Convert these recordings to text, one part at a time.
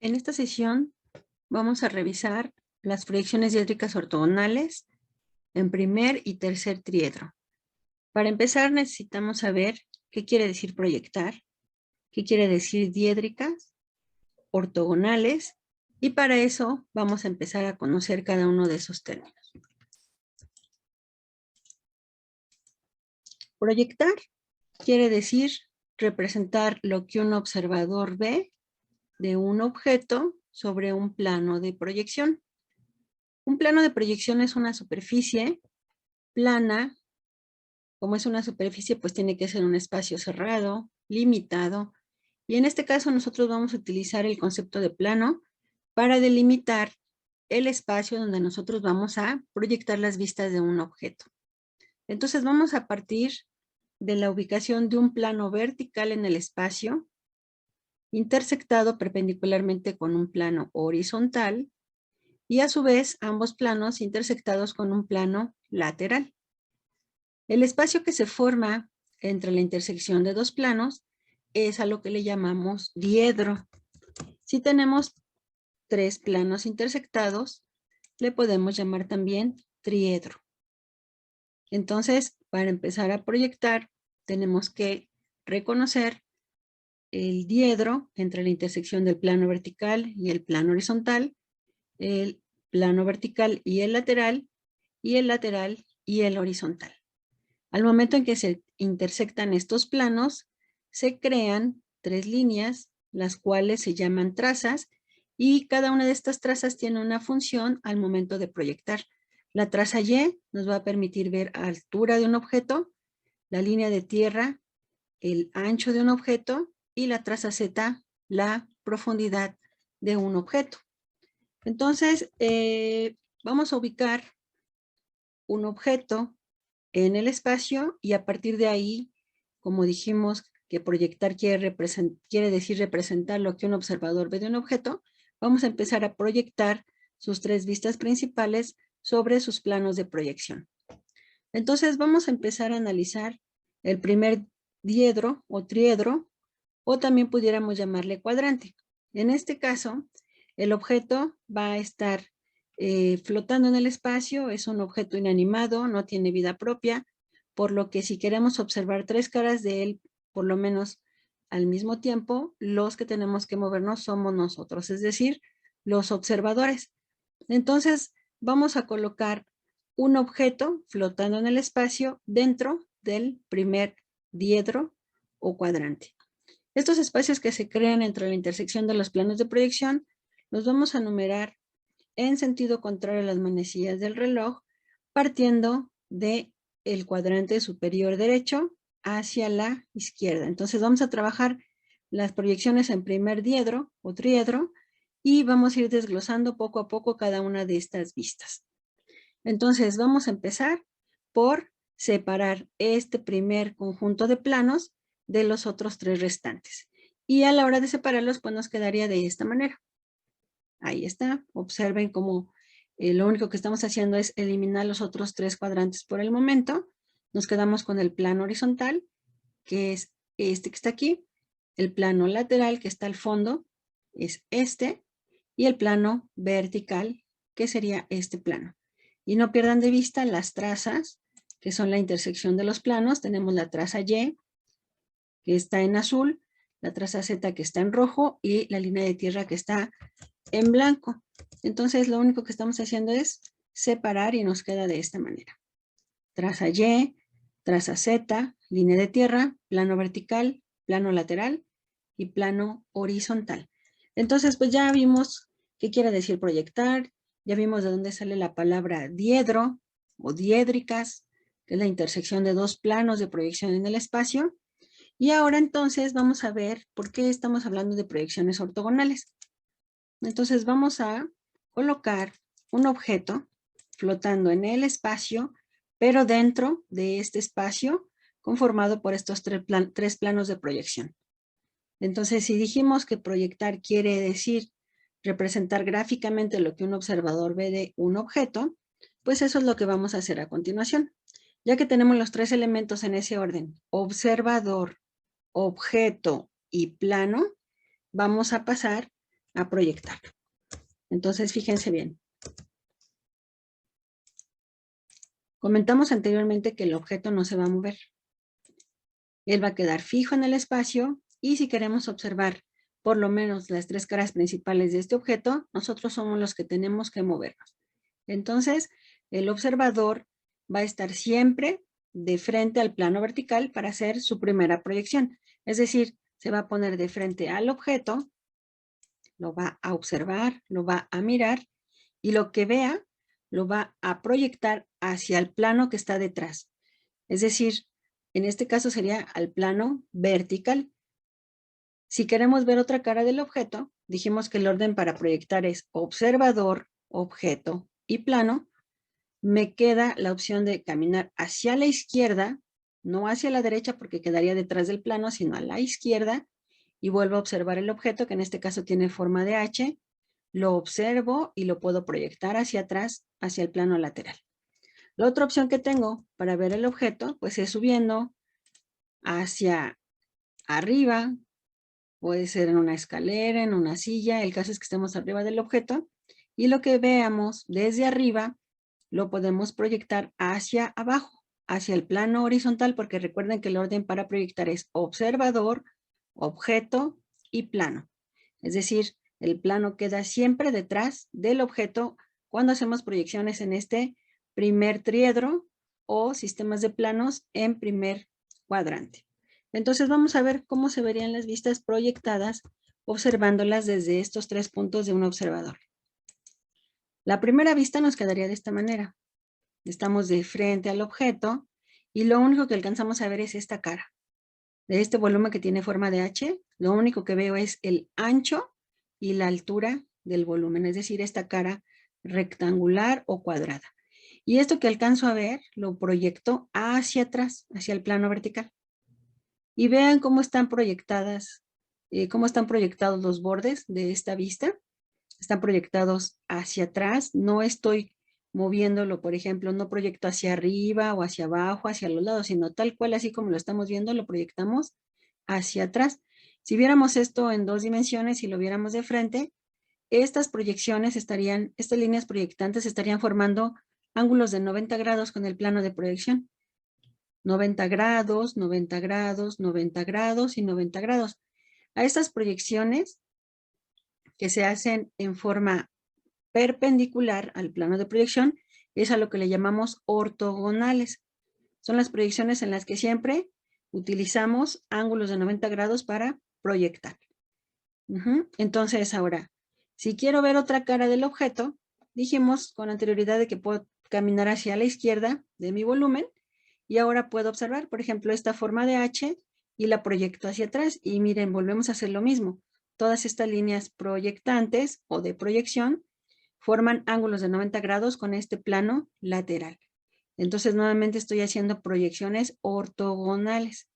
En esta sesión vamos a revisar las proyecciones diédricas ortogonales en primer y tercer triedro. Para empezar necesitamos saber qué quiere decir proyectar, qué quiere decir diédricas, ortogonales, y para eso vamos a empezar a conocer cada uno de esos términos. Proyectar quiere decir representar lo que un observador ve de un objeto sobre un plano de proyección. Un plano de proyección es una superficie plana. Como es una superficie, pues tiene que ser un espacio cerrado, limitado. Y en este caso nosotros vamos a utilizar el concepto de plano para delimitar el espacio donde nosotros vamos a proyectar las vistas de un objeto. Entonces vamos a partir de la ubicación de un plano vertical en el espacio, intersectado perpendicularmente con un plano horizontal, y a su vez ambos planos intersectados con un plano lateral. El espacio que se forma entre la intersección de dos planos es a lo que le llamamos diedro. Si tenemos tres planos intersectados, le podemos llamar también triedro. Entonces, para empezar a proyectar, tenemos que reconocer el diedro entre la intersección del plano vertical y el plano horizontal, el plano vertical y el lateral y el horizontal. Al momento en que se intersectan estos planos, se crean tres líneas, las cuales se llaman trazas, y cada una de estas trazas tiene una función al momento de proyectar. La traza Y nos va a permitir ver altura de un objeto, la línea de tierra, el ancho de un objeto, y la traza Z, la profundidad de un objeto. Entonces, vamos a ubicar un objeto en el espacio y a partir de ahí, como dijimos que proyectar quiere decir representar lo que un observador ve de un objeto, vamos a empezar a proyectar sus tres vistas principales sobre sus planos de proyección. Entonces vamos a empezar a analizar el primer diedro o triedro, o también pudiéramos llamarle cuadrante. En este caso, el objeto va a estar flotando en el espacio, es un objeto inanimado, no tiene vida propia, por lo que si queremos observar tres caras de él, por lo menos al mismo tiempo, los que tenemos que movernos somos nosotros, es decir, los observadores. Entonces, vamos a colocar un objeto flotando en el espacio dentro del primer diedro o cuadrante. Estos espacios que se crean entre la intersección de los planos de proyección los vamos a numerar en sentido contrario a las manecillas del reloj, partiendo del cuadrante superior derecho hacia la izquierda. Entonces vamos a trabajar las proyecciones en primer diedro o triedro y vamos a ir desglosando poco a poco cada una de estas vistas. Entonces vamos a empezar por separar este primer conjunto de planos de los otros tres restantes. Y a la hora de separarlos, pues nos quedaría de esta manera. Ahí está. Observen cómo lo único que estamos haciendo es eliminar los otros tres cuadrantes por el momento. Nos quedamos con el plano horizontal, que es este que está aquí. El plano lateral, que está al fondo, es este. Y el plano vertical, que sería este plano. Y no pierdan de vista las trazas, que son la intersección de los planos. Tenemos la traza Y, que está en azul, la traza Z, que está en rojo, y la línea de tierra, que está en blanco. Entonces lo único que estamos haciendo es separar y nos queda de esta manera. Traza Y, traza Z, línea de tierra, plano vertical, plano lateral y plano horizontal. Entonces pues ya vimos qué quiere decir proyectar, ya vimos de dónde sale la palabra diedro o diédricas, que es la intersección de dos planos de proyección en el espacio. Y ahora entonces vamos a ver por qué estamos hablando de proyecciones ortogonales. Entonces vamos a colocar un objeto flotando en el espacio, pero dentro de este espacio conformado por estos tres planos de proyección. Entonces, si dijimos que proyectar quiere decir representar gráficamente lo que un observador ve de un objeto, pues eso es lo que vamos a hacer a continuación. Ya que tenemos los tres elementos en ese orden, observador, objeto y plano, vamos a pasar a proyectarlo. Entonces, fíjense bien. Comentamos anteriormente que el objeto no se va a mover. Él va a quedar fijo en el espacio y si queremos observar por lo menos las tres caras principales de este objeto, nosotros somos los que tenemos que movernos. Entonces, el observador va a estar siempre de frente al plano vertical para hacer su primera proyección. Es decir, se va a poner de frente al objeto, lo va a observar, lo va a mirar y lo que vea lo va a proyectar hacia el plano que está detrás. Es decir, en este caso sería al plano vertical. Si queremos ver otra cara del objeto, dijimos que el orden para proyectar es observador, objeto y plano. Me queda la opción de caminar hacia la izquierda, no hacia la derecha porque quedaría detrás del plano, sino a la izquierda y vuelvo a observar el objeto que en este caso tiene forma de H. Lo observo y lo puedo proyectar hacia atrás, hacia el plano lateral. La otra opción que tengo para ver el objeto, pues es subiendo hacia arriba, puede ser en una escalera, en una silla, el caso es que estemos arriba del objeto y lo que veamos desde arriba lo podemos proyectar hacia abajo, hacia el plano horizontal, porque recuerden que el orden para proyectar es observador, objeto y plano. Es decir, el plano queda siempre detrás del objeto cuando hacemos proyecciones en este primer triedro o sistemas de planos en primer cuadrante. Entonces vamos a ver cómo se verían las vistas proyectadas observándolas desde estos tres puntos de un observador. La primera vista nos quedaría de esta manera. Estamos de frente al objeto y lo único que alcanzamos a ver es esta cara. De este volumen que tiene forma de H, lo único que veo es el ancho y la altura del volumen, es decir, esta cara rectangular o cuadrada. Y esto que alcanzo a ver, lo proyecto hacia atrás, hacia el plano vertical. Y vean cómo están proyectadas, cómo están proyectados los bordes de esta vista. Están proyectados hacia atrás, no estoy moviéndolo, por ejemplo, no proyecto hacia arriba o hacia abajo, hacia los lados, sino tal cual, así como lo estamos viendo, lo proyectamos hacia atrás. Si viéramos esto en dos dimensiones y lo viéramos de frente, estas proyecciones estarían, estas líneas proyectantes estarían formando ángulos de 90 grados con el plano de proyección. 90 grados, 90 grados, 90 grados y 90 grados. A estas proyecciones que se hacen en forma perpendicular al plano de proyección es a lo que le llamamos ortogonales. Son las proyecciones en las que siempre utilizamos ángulos de 90 grados para proyectar. Entonces ahora, si quiero ver otra cara del objeto, dijimos con anterioridad de que puedo caminar hacia la izquierda de mi volumen y ahora puedo observar, por ejemplo, esta forma de H y la proyecto hacia atrás y miren, volvemos a hacer lo mismo. Todas estas líneas proyectantes o de proyección forman ángulos de 90 grados con este plano lateral. Entonces, nuevamente estoy haciendo proyecciones ortogonales.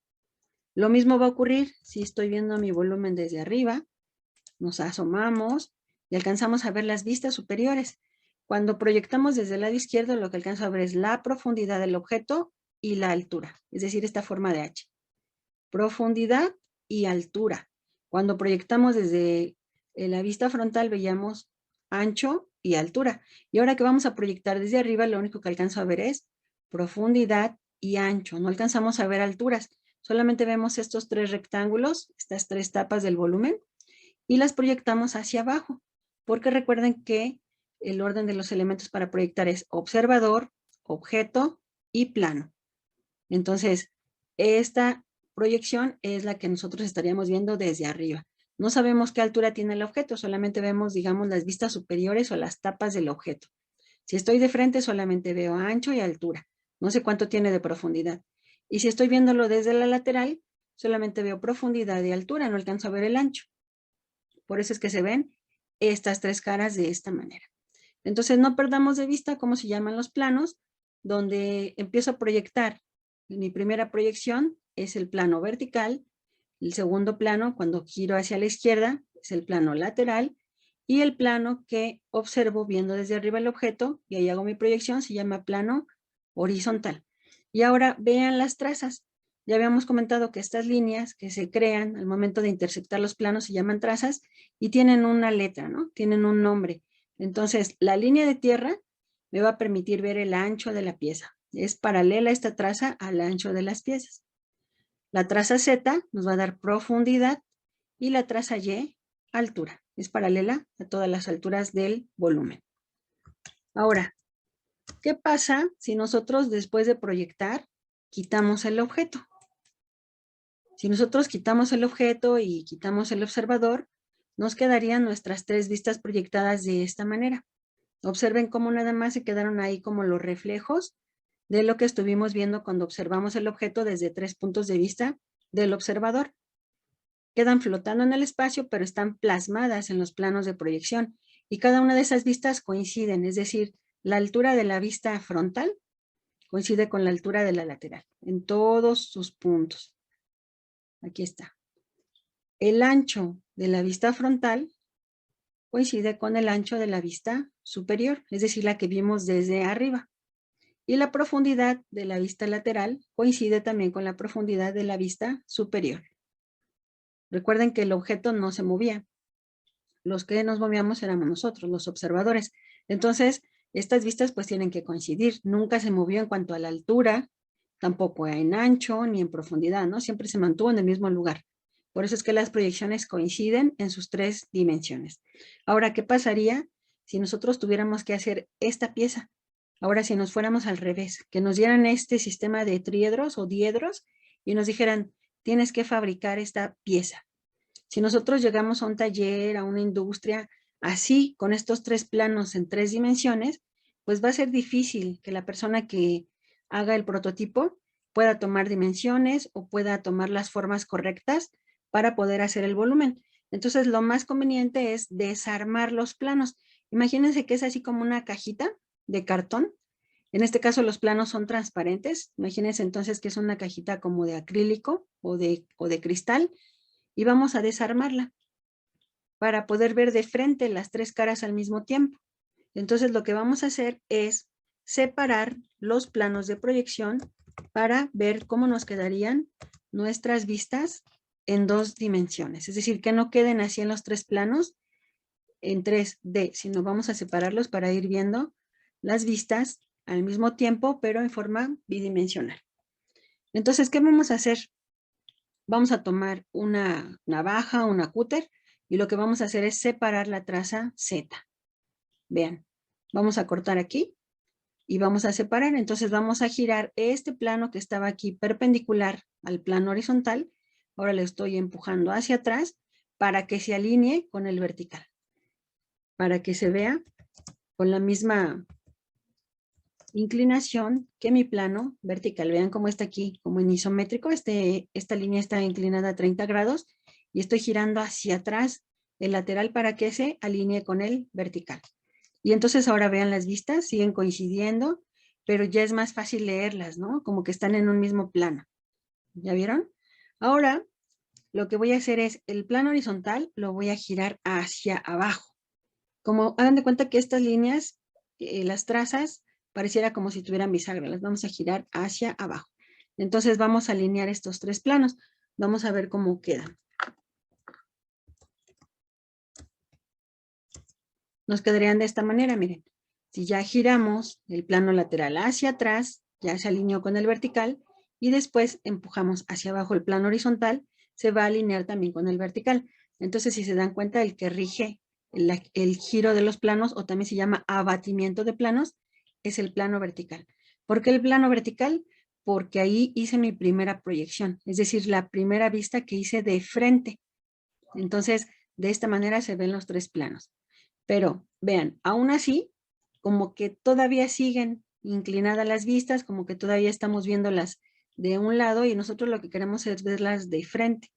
Lo mismo va a ocurrir si estoy viendo mi volumen desde arriba. Nos asomamos y alcanzamos a ver las vistas superiores. Cuando proyectamos desde el lado izquierdo, lo que alcanzo a ver es la profundidad del objeto y la altura, es decir, esta forma de H. Profundidad y altura. Cuando proyectamos desde la vista frontal, veíamos ancho y altura. Y ahora que vamos a proyectar desde arriba, lo único que alcanzo a ver es profundidad y ancho. No alcanzamos a ver alturas. Solamente vemos estos tres rectángulos, estas tres tapas del volumen, y las proyectamos hacia abajo. Porque recuerden que el orden de los elementos para proyectar es observador, objeto y plano. Entonces, esta proyección es la que nosotros estaríamos viendo desde arriba. No sabemos qué altura tiene el objeto, solamente vemos, digamos, las vistas superiores o las tapas del objeto. Si estoy de frente, solamente veo ancho y altura. No sé cuánto tiene de profundidad. Y si estoy viéndolo desde la lateral, solamente veo profundidad y altura, no alcanzo a ver el ancho. Por eso es que se ven estas tres caras de esta manera. Entonces, no perdamos de vista cómo se llaman los planos, donde empiezo a proyectar. Mi primera proyección es el plano vertical, el segundo plano, cuando giro hacia la izquierda, es el plano lateral, y el plano que observo viendo desde arriba el objeto, y ahí hago mi proyección, se llama plano horizontal. Y ahora vean las trazas. Ya habíamos comentado que estas líneas que se crean al momento de intersectar los planos se llaman trazas y tienen una letra, ¿no? Tienen un nombre. Entonces, la línea de tierra me va a permitir ver el ancho de la pieza. Es paralela esta traza al ancho de las piezas. La traza Z nos va a dar profundidad y la traza Y, altura. Es paralela a todas las alturas del volumen. Ahora, ¿qué pasa si nosotros después de proyectar quitamos el objeto? Si nosotros quitamos el objeto y quitamos el observador, nos quedarían nuestras tres vistas proyectadas de esta manera. Observen cómo nada más se quedaron ahí como los reflejos de lo que estuvimos viendo cuando observamos el objeto desde tres puntos de vista del observador. Quedan flotando en el espacio, pero están plasmadas en los planos de proyección y cada una de esas vistas coinciden, es decir, la altura de la vista frontal coincide con la altura de la lateral en todos sus puntos. Aquí está. El ancho de la vista frontal coincide con el ancho de la vista superior, es decir, la que vimos desde arriba. Y la profundidad de la vista lateral coincide también con la profundidad de la vista superior. Recuerden que el objeto no se movía. Los que nos movíamos éramos nosotros, los observadores. Entonces, estas vistas pues tienen que coincidir. Nunca se movió en cuanto a la altura, tampoco en ancho ni en profundidad, ¿no? Siempre se mantuvo en el mismo lugar. Por eso es que las proyecciones coinciden en sus tres dimensiones. Ahora, ¿qué pasaría si nosotros tuviéramos que hacer esta pieza? Ahora, si nos fuéramos al revés, que nos dieran este sistema de triedros o diedros y nos dijeran, tienes que fabricar esta pieza. Si nosotros llegamos a un taller, a una industria, así, con estos tres planos en tres dimensiones, pues va a ser difícil que la persona que haga el prototipo pueda tomar dimensiones o pueda tomar las formas correctas para poder hacer el volumen. Entonces, lo más conveniente es desarmar los planos. Imagínense que es así como una cajita de cartón. En este caso, los planos son transparentes. Imagínense entonces que es una cajita como de acrílico o de cristal y vamos a desarmarla para poder ver de frente las tres caras al mismo tiempo. Entonces, lo que vamos a hacer es separar los planos de proyección para ver cómo nos quedarían nuestras vistas en dos dimensiones. Es decir, que no queden así en los tres planos en 3D, sino vamos a separarlos para ir viendo las vistas al mismo tiempo, pero en forma bidimensional. Entonces, ¿qué vamos a hacer? Vamos a tomar una navaja, una cúter, y lo que vamos a hacer es separar la traza Z. Vean, vamos a cortar aquí y vamos a separar. Entonces vamos a girar este plano que estaba aquí perpendicular al plano horizontal. Ahora le estoy empujando hacia atrás para que se alinee con el vertical. Para que se vea con la misma inclinación que mi plano vertical. Vean cómo está aquí, como en isométrico. Esta línea está inclinada a 30 grados y estoy girando hacia atrás el lateral para que se alinee con el vertical. Y entonces ahora vean las vistas, siguen coincidiendo, pero ya es más fácil leerlas, ¿no? Como que están en un mismo plano. ¿Ya vieron? Ahora lo que voy a hacer es el plano horizontal lo voy a girar hacia abajo. Como hagan de cuenta que estas líneas, las trazas, pareciera como si tuvieran bisagra. Las vamos a girar hacia abajo. Entonces vamos a alinear estos tres planos. Vamos a ver cómo quedan. Nos quedarían de esta manera, miren. Si ya giramos el plano lateral hacia atrás, ya se alineó con el vertical, y después empujamos hacia abajo el plano horizontal, se va a alinear también con el vertical. Entonces, si se dan cuenta, el que rige el giro de los planos, o también se llama abatimiento de planos, es el plano vertical. ¿Por qué el plano vertical? Porque ahí hice mi primera proyección, es decir, la primera vista que hice de frente. Entonces, de esta manera se ven los tres planos. Pero vean, aún así, como que todavía siguen inclinadas las vistas, como que todavía estamos viéndolas de un lado y nosotros lo que queremos es verlas de frente.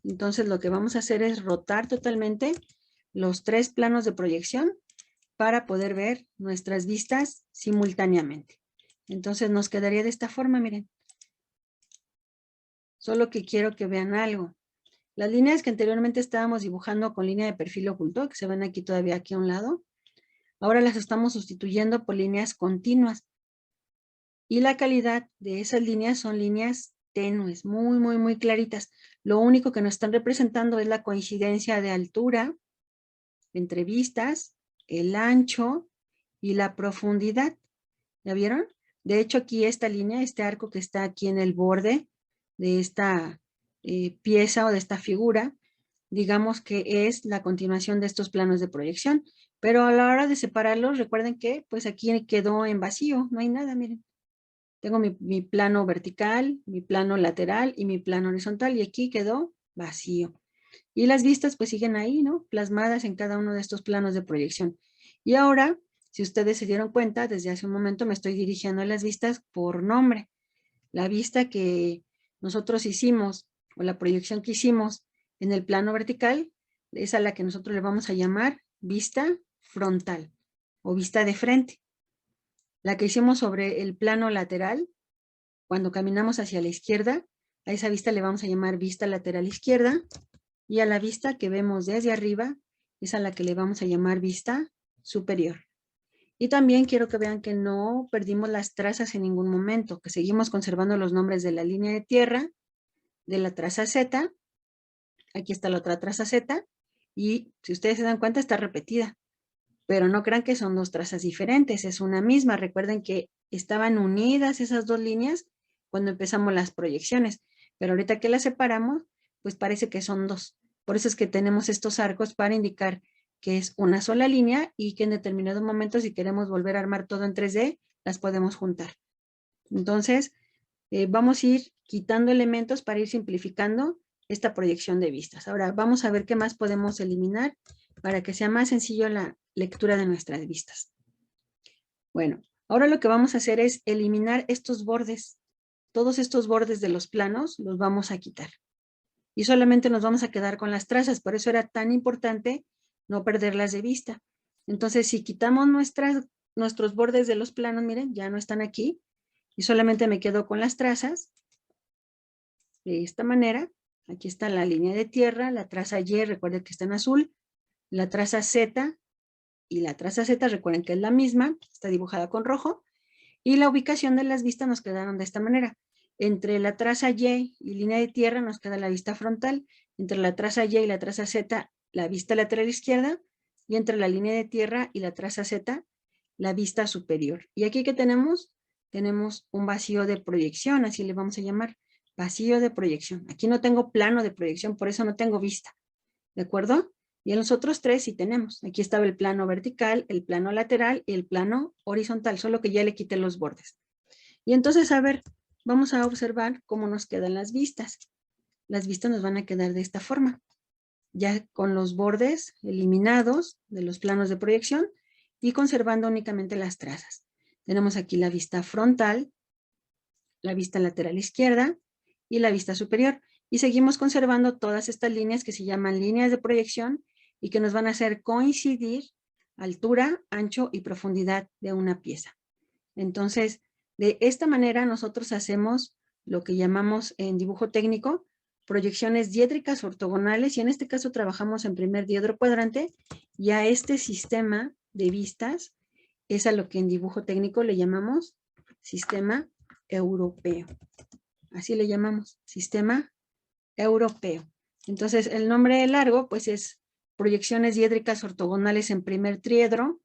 Entonces lo que vamos a hacer es rotar totalmente los tres planos de proyección para poder ver nuestras vistas simultáneamente. Entonces nos quedaría de esta forma, miren. Solo que quiero que vean algo. Las líneas que anteriormente estábamos dibujando con línea de perfil oculto, que se ven aquí todavía aquí a un lado, ahora las estamos sustituyendo por líneas continuas. Y la calidad de esas líneas son líneas tenues, muy, muy, muy claritas. Lo único que nos están representando es la coincidencia de altura entre vistas, el ancho y la profundidad. ¿Ya vieron? De hecho, aquí esta línea, este arco que está aquí en el borde de esta pieza o de esta figura, digamos que es la continuación de estos planos de proyección. Pero a la hora de separarlos, recuerden que pues aquí quedó en vacío, no hay nada, miren. Tengo mi plano vertical, mi plano lateral y mi plano horizontal y aquí quedó vacío. Y las vistas pues siguen ahí, ¿no? Plasmadas en cada uno de estos planos de proyección. Y ahora, si ustedes se dieron cuenta, desde hace un momento me estoy dirigiendo a las vistas por nombre. La vista que nosotros hicimos o la proyección que hicimos en el plano vertical es a la que nosotros le vamos a llamar vista frontal o vista de frente. La que hicimos sobre el plano lateral, cuando caminamos hacia la izquierda, a esa vista le vamos a llamar vista lateral izquierda, y a la vista que vemos desde arriba es a la que le vamos a llamar vista superior. Y también quiero que vean que no perdimos las trazas en ningún momento, que seguimos conservando los nombres de la línea de tierra, de la traza Z, aquí está la otra traza Z, y si ustedes se dan cuenta está repetida, pero no crean que son dos trazas diferentes, es una misma. Recuerden que estaban unidas esas dos líneas cuando empezamos las proyecciones, pero ahorita que las separamos, pues parece que son dos. Por eso es que tenemos estos arcos para indicar que es una sola línea y que en determinado momento, si queremos volver a armar todo en 3D, las podemos juntar. Entonces, vamos a ir quitando elementos para ir simplificando esta proyección de vistas. Ahora, vamos a ver qué más podemos eliminar para que sea más sencillo la lectura de nuestras vistas. Bueno, ahora lo que vamos a hacer es eliminar estos bordes. Todos estos bordes de los planos los vamos a quitar. Y solamente nos vamos a quedar con las trazas. Por eso era tan importante no perderlas de vista. Entonces, si quitamos nuestros bordes de los planos, miren, ya no están aquí. Y solamente me quedo con las trazas. De esta manera, aquí está la línea de tierra, la traza Y, recuerden que está en azul, la traza Z y la traza Z, recuerden que es la misma, está dibujada con rojo, y la ubicación de las vistas nos quedaron de esta manera. Entre la traza Y y línea de tierra nos queda la vista frontal, entre la traza Y y la traza Z, la vista lateral izquierda, y entre la línea de tierra y la traza Z, la vista superior. ¿Y aquí qué tenemos? Tenemos un vacío de proyección, así le vamos a llamar, vacío de proyección. Aquí no tengo plano de proyección, por eso no tengo vista, ¿de acuerdo? Y en los otros tres sí tenemos. Aquí estaba el plano vertical, el plano lateral y el plano horizontal, solo que ya le quité los bordes. Y entonces, a ver, vamos a observar cómo nos quedan las vistas. Las vistas nos van a quedar de esta forma, ya con los bordes eliminados de los planos de proyección y conservando únicamente las trazas. Tenemos aquí la vista frontal, la vista lateral izquierda y la vista superior. Y seguimos conservando todas estas líneas que se llaman líneas de proyección y que nos van a hacer coincidir altura, ancho y profundidad de una pieza. Entonces, de esta manera nosotros hacemos lo que llamamos en dibujo técnico proyecciones diédricas ortogonales, y en este caso trabajamos en primer diedro cuadrante, y a este sistema de vistas es a lo que en dibujo técnico le llamamos sistema europeo. Así le llamamos, sistema europeo. Entonces, el nombre largo pues es proyecciones diédricas ortogonales en primer triedro,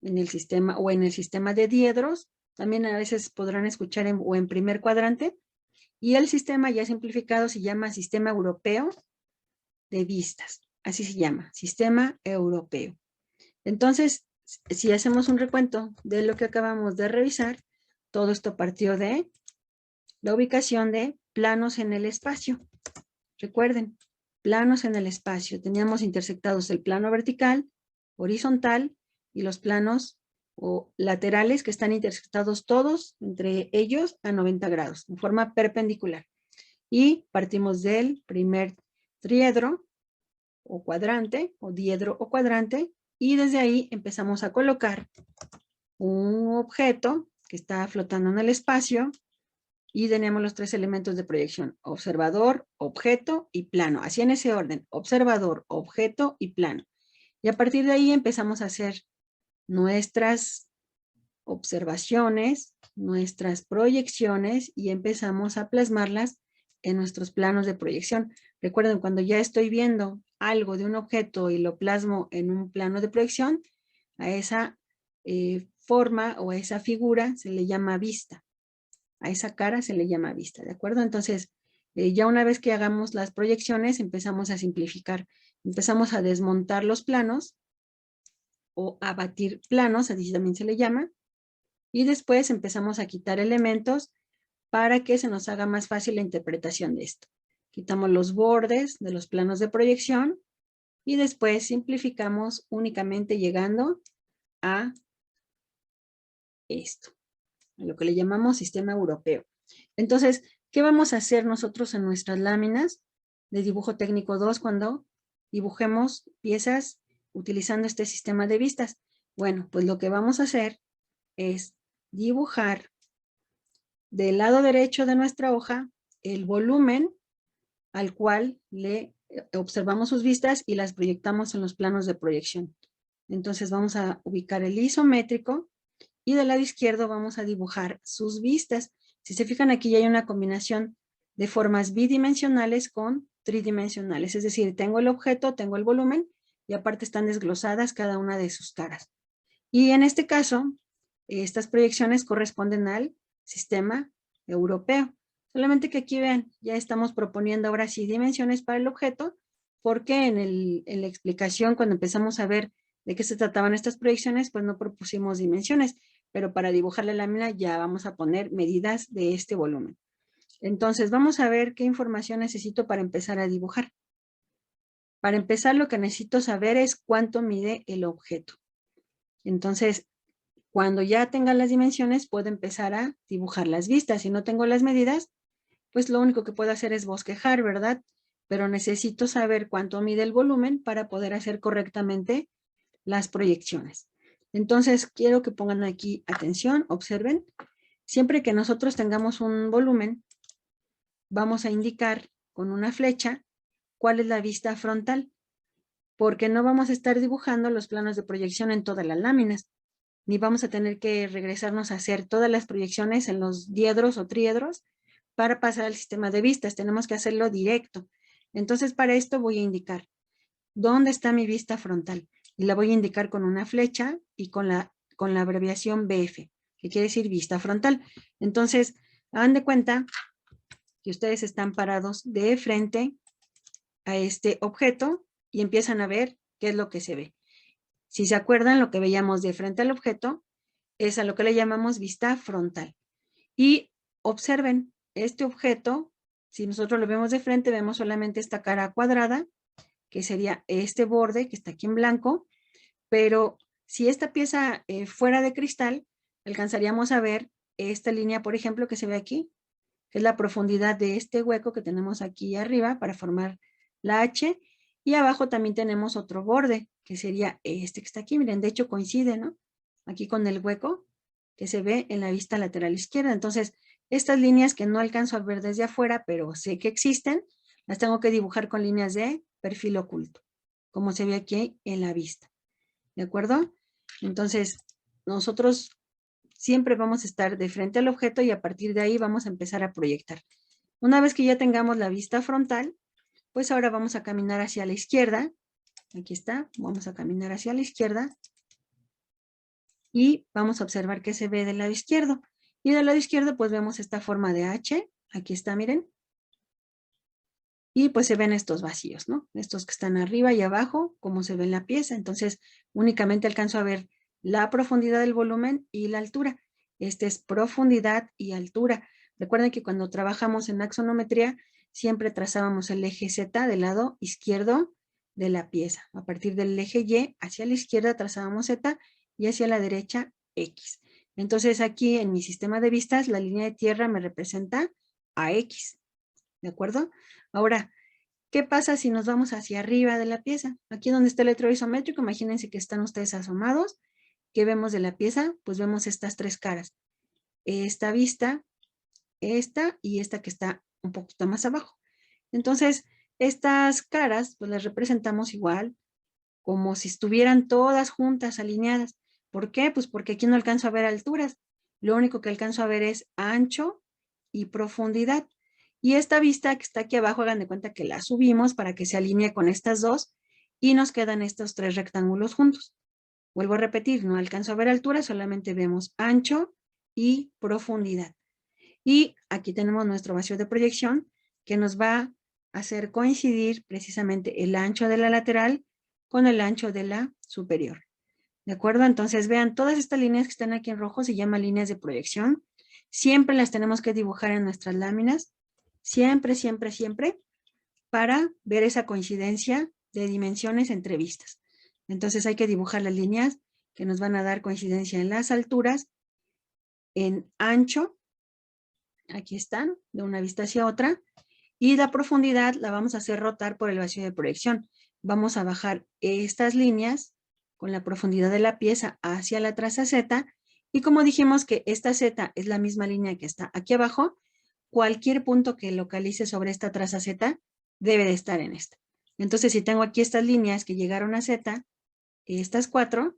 en el sistema o en el sistema de diedros. También a veces podrán escuchar o en primer cuadrante. Y el sistema ya simplificado se llama Sistema Europeo de Vistas. Así se llama, Sistema Europeo. Entonces, si hacemos un recuento de lo que acabamos de revisar, todo esto partió de la ubicación de planos en el espacio. Recuerden, planos en el espacio. Teníamos intersectados el plano vertical, horizontal y los planos o laterales que están intersectados todos entre ellos a 90 grados, en forma perpendicular. Y partimos del primer triedro o cuadrante, o diedro o cuadrante, y desde ahí empezamos a colocar un objeto que está flotando en el espacio, y tenemos los tres elementos de proyección: observador, objeto y plano. Así en ese orden: observador, objeto y plano. Y a partir de ahí empezamos a hacer nuestras observaciones, nuestras proyecciones y empezamos a plasmarlas en nuestros planos de proyección. Recuerden, cuando ya estoy viendo algo de un objeto y lo plasmo en un plano de proyección, a esa forma o a esa figura se le llama vista. A esa cara se le llama vista, ¿de acuerdo? Entonces, ya una vez que hagamos las proyecciones, empezamos a simplificar. Empezamos a desmontar los planos o abatir planos, así también se le llama. Y después empezamos a quitar elementos para que se nos haga más fácil la interpretación de esto. Quitamos los bordes de los planos de proyección y después simplificamos únicamente llegando a esto, a lo que le llamamos sistema europeo. Entonces, ¿qué vamos a hacer nosotros en nuestras láminas de dibujo técnico 2 cuando dibujemos piezas utilizando este sistema de vistas? Bueno, pues lo que vamos a hacer es dibujar del lado derecho de nuestra hoja el volumen al cual le observamos sus vistas y las proyectamos en los planos de proyección. Entonces vamos a ubicar el isométrico y del lado izquierdo vamos a dibujar sus vistas. Si se fijan, aquí ya hay una combinación de formas bidimensionales con tridimensionales, es decir, tengo el objeto, tengo el volumen y aparte están desglosadas cada una de sus caras. Y en este caso, estas proyecciones corresponden al sistema europeo. Solamente que aquí vean, ya estamos proponiendo ahora sí dimensiones para el objeto, porque en la explicación, cuando empezamos a ver de qué se trataban estas proyecciones, pues no propusimos dimensiones, pero para dibujar la lámina ya vamos a poner medidas de este volumen. Entonces, vamos a ver qué información necesito para empezar a dibujar. Para empezar, lo que necesito saber es cuánto mide el objeto. Entonces, cuando ya tenga las dimensiones, puedo empezar a dibujar las vistas. Si no tengo las medidas, pues lo único que puedo hacer es bosquejar, ¿verdad? Pero necesito saber cuánto mide el volumen para poder hacer correctamente las proyecciones. Entonces, quiero que pongan aquí atención, observen. Siempre que nosotros tengamos un volumen, vamos a indicar con una flecha cuál es la vista frontal, porque no vamos a estar dibujando los planos de proyección en todas las láminas, ni vamos a tener que regresarnos a hacer todas las proyecciones en los diedros o triedros para pasar al sistema de vistas. Tenemos que hacerlo directo. Entonces, para esto voy a indicar dónde está mi vista frontal. Y la voy a indicar con una flecha y con la abreviación BF, que quiere decir vista frontal. Entonces, hagan de cuenta que ustedes están parados de frente a este objeto y empiezan a ver qué es lo que se ve. Si se acuerdan, lo que veíamos de frente al objeto es a lo que le llamamos vista frontal. Y observen, este objeto, si nosotros lo vemos de frente, vemos solamente esta cara cuadrada, que sería este borde que está aquí en blanco, pero si esta pieza fuera de cristal, alcanzaríamos a ver esta línea, por ejemplo, que se ve aquí, que es la profundidad de este hueco que tenemos aquí arriba para formar la H, y abajo también tenemos otro borde, que sería este que está aquí. Miren, de hecho coincide, ¿no? Aquí con el hueco que se ve en la vista lateral izquierda. Entonces, estas líneas que no alcanzo a ver desde afuera, pero sé que existen, las tengo que dibujar con líneas de perfil oculto, como se ve aquí en la vista. ¿De acuerdo? Entonces, nosotros siempre vamos a estar de frente al objeto y a partir de ahí vamos a empezar a proyectar. Una vez que ya tengamos la vista frontal, pues ahora vamos a caminar hacia la izquierda. Aquí está, vamos a caminar hacia la izquierda y vamos a observar qué se ve del lado izquierdo. Y del lado izquierdo pues vemos esta forma de H, aquí está, miren. Y pues se ven estos vacíos, ¿no? Estos que están arriba y abajo, como se ve en la pieza. Entonces únicamente alcanzo a ver la profundidad del volumen y la altura. Este es profundidad y altura. Recuerden que cuando trabajamos en axonometría, siempre trazábamos el eje Z del lado izquierdo de la pieza. A partir del eje Y, hacia la izquierda trazábamos Z y hacia la derecha X. Entonces aquí en mi sistema de vistas, la línea de tierra me representa a X. ¿De acuerdo? Ahora, ¿qué pasa si nos vamos hacia arriba de la pieza? Aquí donde está el electrodo isométrico, imagínense que están ustedes asomados. ¿Qué vemos de la pieza? Pues vemos estas tres caras. Esta vista, esta y esta que está un poquito más abajo. Entonces, estas caras, pues las representamos igual, como si estuvieran todas juntas, alineadas. ¿Por qué? Pues porque aquí no alcanzo a ver alturas. lo único que alcanzo a ver es ancho y profundidad. Y esta vista que está aquí abajo, hagan de cuenta que la subimos para que se alinee con estas dos y nos quedan estos 3 rectángulos juntos. Vuelvo a repetir, no alcanzo a ver altura, solamente vemos ancho y profundidad. Y aquí tenemos nuestro vacío de proyección que nos va a hacer coincidir precisamente el ancho de la lateral con el ancho de la superior. ¿De acuerdo? Entonces vean, todas estas líneas que están aquí en rojo se llaman líneas de proyección. Siempre las tenemos que dibujar en nuestras láminas. Siempre, siempre, siempre, para ver esa coincidencia de dimensiones entre vistas. Entonces hay que dibujar las líneas que nos van a dar coincidencia en las alturas, en ancho, aquí están, de una vista hacia otra, y la profundidad la vamos a hacer rotar por el vacío de proyección. Vamos a bajar estas líneas con la profundidad de la pieza hacia la traza Z, y como dijimos que esta Z es la misma línea que está aquí abajo, cualquier punto que localice sobre esta traza Z debe de estar en esta. Entonces, si tengo aquí estas líneas que llegaron a Z, estas 4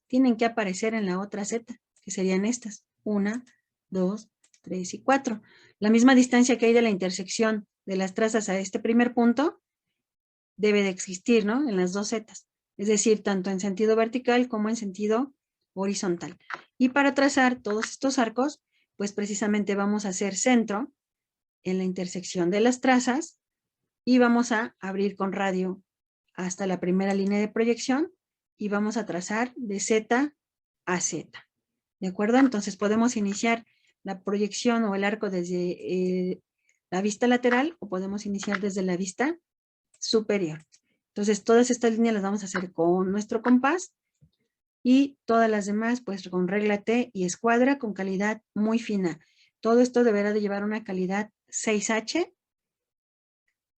tienen que aparecer en la otra Z, que serían estas. 1, 2, 3 y 4. La misma distancia que hay de la intersección de las trazas a este primer punto debe de existir, ¿no? En las dos zetas. Es decir, tanto en sentido vertical como en sentido horizontal. Y para trazar todos estos arcos, pues precisamente vamos a hacer centro en la intersección de las trazas y vamos a abrir con radio hasta la primera línea de proyección y vamos a trazar de Z a Z. ¿De acuerdo? Entonces podemos iniciar la proyección o el arco desde la vista lateral o podemos iniciar desde la vista superior. Entonces todas estas líneas las vamos a hacer con nuestro compás y todas las demás pues con regla T y escuadra con calidad muy fina. Todo esto deberá de llevar una calidad 6H.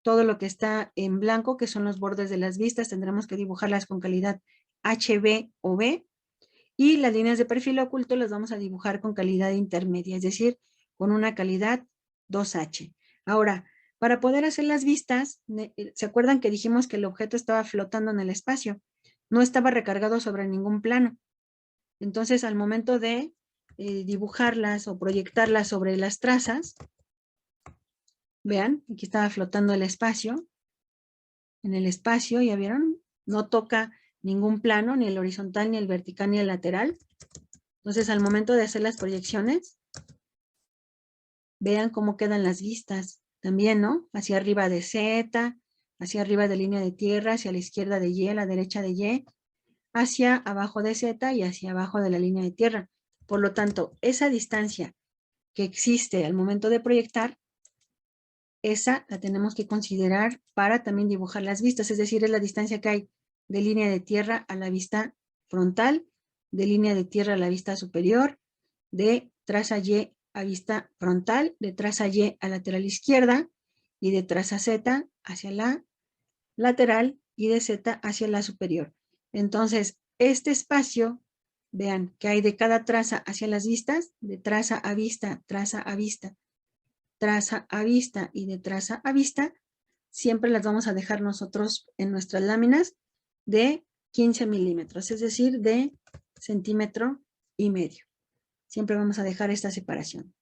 Todo lo que está en blanco, que son los bordes de las vistas, tendremos que dibujarlas con calidad HB o B. Y las líneas de perfil oculto las vamos a dibujar con calidad intermedia, es decir, con una calidad 2H. Ahora, para poder hacer las vistas, ¿se acuerdan que dijimos que el objeto estaba flotando en el espacio? No estaba recargado sobre ningún plano. Entonces, al momento de dibujarlas o proyectarlas sobre las trazas, vean, aquí estaba flotando el espacio, en el espacio, ¿ya vieron? No toca ningún plano, ni el horizontal, ni el vertical, ni el lateral. Entonces, al momento de hacer las proyecciones, vean cómo quedan las vistas también, ¿no? Hacia arriba de Z, hacia arriba de línea de tierra, hacia la izquierda de Y, a la derecha de Y, hacia abajo de Z y hacia abajo de la línea de tierra. Por lo tanto, esa distancia que existe al momento de proyectar, esa la tenemos que considerar para también dibujar las vistas, es decir, es la distancia que hay de línea de tierra a la vista frontal, de línea de tierra a la vista superior, de traza Y a vista frontal, de traza Y a lateral izquierda y de traza Z hacia la lateral y de Z hacia la superior. Entonces, este espacio, vean que hay de cada traza hacia las vistas, de traza a vista, traza a vista, traza a vista y de traza a vista, siempre las vamos a dejar nosotros en nuestras láminas de 15 milímetros, es decir, de 1,5 centímetros. Siempre vamos a dejar esta separación.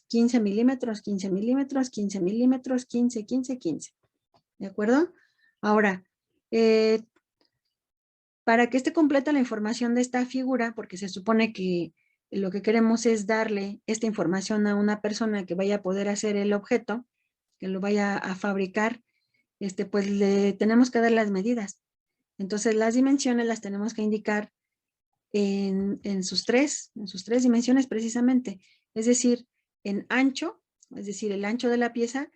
15 milímetros, 15 milímetros, 15 milímetros, 15, 15, 15. ¿De acuerdo? Ahora, para que esté completa la información de esta figura, porque se supone que lo que queremos es darle esta información a una persona que vaya a poder hacer el objeto, que lo vaya a fabricar, pues le tenemos que dar las medidas. Entonces las dimensiones las tenemos que indicar en sus tres dimensiones precisamente. Es decir, en ancho, es decir, el ancho de la pieza,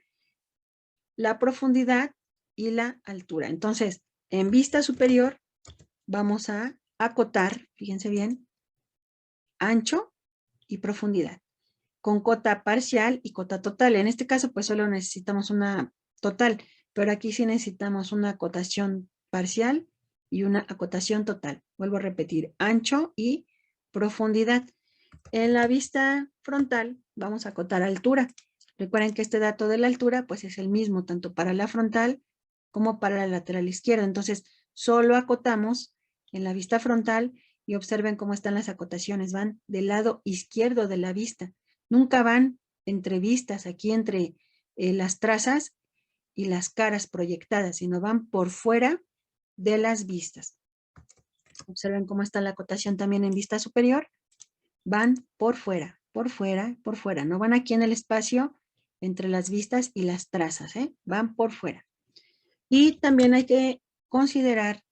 la profundidad y la altura. Entonces, en vista superior vamos a acotar, fíjense bien, ancho y profundidad, con cota parcial y cota total. En este caso, pues solo necesitamos una total, pero aquí sí necesitamos una acotación parcial y una acotación total. Vuelvo a repetir, ancho y profundidad. En la vista frontal vamos a acotar altura. Recuerden que este dato de la altura pues es el mismo tanto para la frontal como para la lateral izquierda. Entonces, solo acotamos en la vista frontal y observen cómo están las acotaciones. Van del lado izquierdo de la vista. Nunca van entre vistas, aquí entre las trazas y las caras proyectadas, sino van por fuera de las vistas. Observen cómo está la acotación también en vista superior. Van por fuera, por fuera, por fuera. No van aquí en el espacio entre las vistas y las trazas, ¿eh? Van por fuera. Y también hay que considerar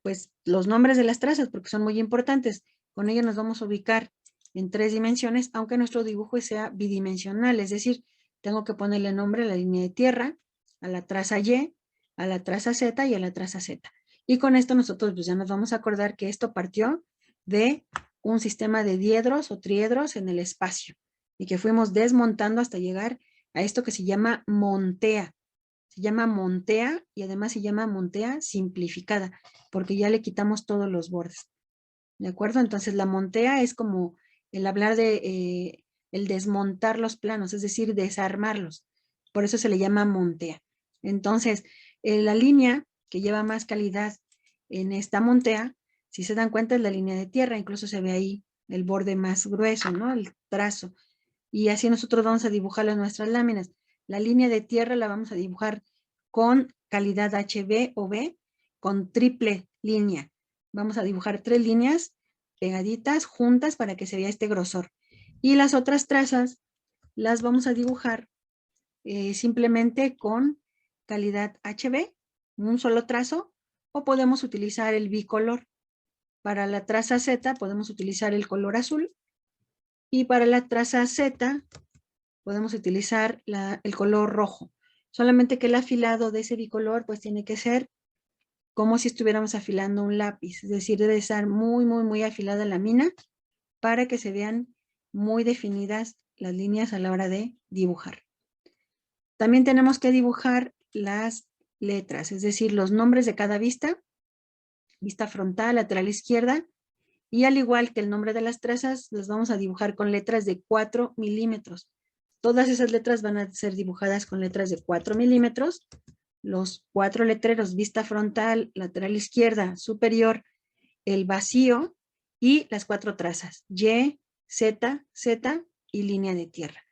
pues los nombres de las trazas porque son muy importantes. Con ello nos vamos a ubicar en 3 dimensiones, aunque nuestro dibujo sea bidimensional, es decir, tengo que ponerle nombre a la línea de tierra, a la traza Y, a la traza Z y a la traza Z. Y con esto nosotros pues ya nos vamos a acordar que esto partió de un sistema de diedros o triedros en el espacio y que fuimos desmontando hasta llegar a esto que se llama montea. Se llama montea y además se llama montea simplificada porque ya le quitamos todos los bordes. ¿De acuerdo? Entonces la montea es como el hablar de el desmontar los planos, es decir, desarmarlos. Por eso se le llama montea. Entonces, la línea que lleva más calidad en esta montea, si se dan cuenta, es la línea de tierra, incluso se ve ahí el borde más grueso, ¿no? El trazo. Y así nosotros vamos a dibujarlo en nuestras láminas. La línea de tierra la vamos a dibujar con calidad HB o B, con triple línea. Vamos a dibujar 3 líneas pegaditas, juntas, para que se vea este grosor. Y las otras trazas las vamos a dibujar simplemente con calidad HB, un solo trazo, o podemos utilizar el bicolor. Para la traza Z podemos utilizar el color azul, y para la traza Z podemos utilizar el color rojo. Solamente que el afilado de ese bicolor pues tiene que ser como si estuviéramos afilando un lápiz, es decir, debe estar muy, muy, muy afilada la mina para que se vean muy definidas las líneas a la hora de dibujar. También tenemos que dibujar las letras, es decir, los nombres de cada vista, vista frontal, lateral izquierda, y al igual que el nombre de las trazas, las vamos a dibujar con letras de 4 milímetros. Todas esas letras van a ser dibujadas con letras de 4 milímetros. Los 4 letreros, vista frontal, lateral izquierda, superior, el vacío y las 4 trazas, Y, Z, Z y línea de tierra.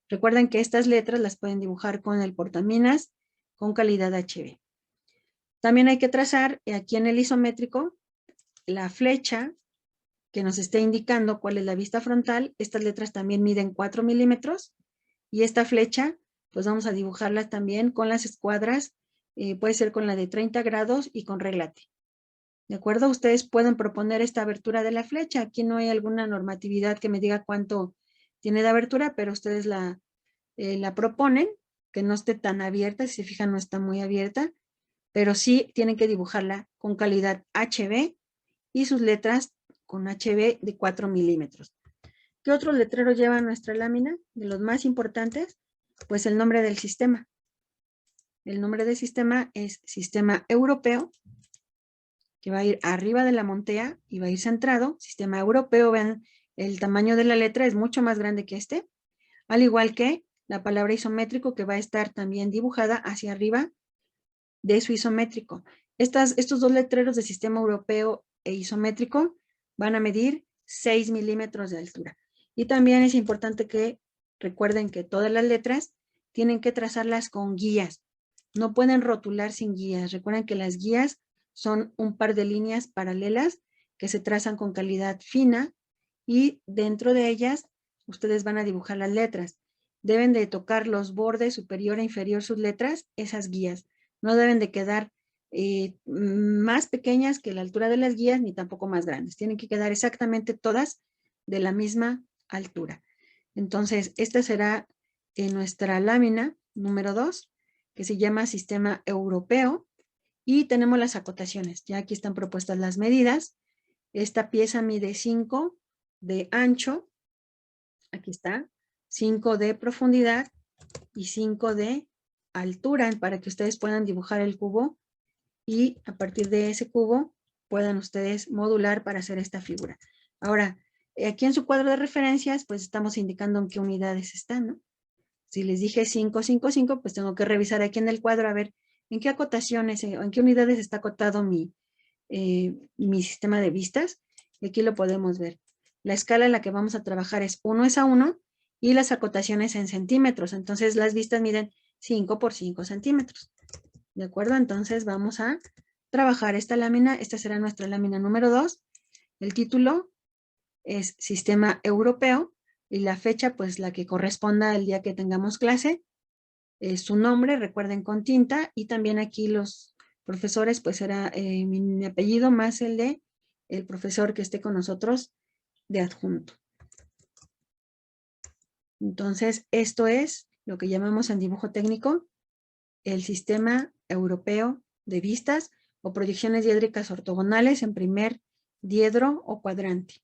Recuerden que estas letras las pueden dibujar con el portaminas con calidad HB. También hay que trazar aquí en el isométrico la flecha que nos esté indicando cuál es la vista frontal. Estas letras también miden 4 milímetros y esta flecha pues vamos a dibujarla también con las escuadras, puede ser con la de 30 grados y con reglate. ¿De acuerdo? Ustedes pueden proponer esta abertura de la flecha. Aquí no hay alguna normatividad que me diga cuánto tiene de abertura, pero ustedes la proponen, que no esté tan abierta. Si se fijan, no está muy abierta, pero sí tienen que dibujarla con calidad HB y sus letras con HB de 4 milímetros. ¿Qué otro letrero lleva nuestra lámina? De los más importantes, pues el nombre del sistema. El nombre del sistema es Sistema Europeo, que va a ir arriba de la montea y va a ir centrado. Sistema Europeo, vean, el tamaño de la letra es mucho más grande que este, al igual que la palabra isométrico, que va a estar también dibujada hacia arriba de su isométrico. Estos 2 letreros de Sistema Europeo e isométrico van a medir 6 milímetros de altura. Y también es importante que recuerden que todas las letras tienen que trazarlas con guías. No pueden rotular sin guías. Recuerden que las guías son un par de líneas paralelas que se trazan con calidad fina y dentro de ellas ustedes van a dibujar las letras. Deben de tocar los bordes superior e inferior sus letras, esas guías. No deben de quedar más pequeñas que la altura de las guías ni tampoco más grandes. Tienen que quedar exactamente todas de la misma altura. Entonces, esta será nuestra lámina número 2, que se llama Sistema Europeo, y tenemos las acotaciones. Ya aquí están propuestas las medidas. Esta pieza mide 5 de ancho, aquí está, 5 de profundidad y 5 de altura, para que ustedes puedan dibujar el cubo y a partir de ese cubo puedan ustedes modular para hacer esta figura. Ahora, aquí en su cuadro de referencias, pues estamos indicando en qué unidades están, ¿no? Si les dije 5, 5, 5, pues tengo que revisar aquí en el cuadro a ver en qué acotaciones o en qué unidades está acotado mi mi sistema de vistas. Y aquí lo podemos ver. La escala en la que vamos a trabajar es 1:1 y las acotaciones en centímetros. Entonces las vistas miden 5 por 5 centímetros. ¿De acuerdo? Entonces vamos a trabajar esta lámina. Esta será nuestra lámina número 2. El título es Sistema Europeo y la fecha, pues la que corresponda al día que tengamos clase. Su nombre, recuerden, con tinta, y también aquí los profesores, pues será mi apellido más el de el profesor que esté con nosotros de adjunto. Entonces, esto es lo que llamamos en dibujo técnico el Sistema Europeo de Vistas o proyecciones diédricas ortogonales en primer diedro o cuadrante.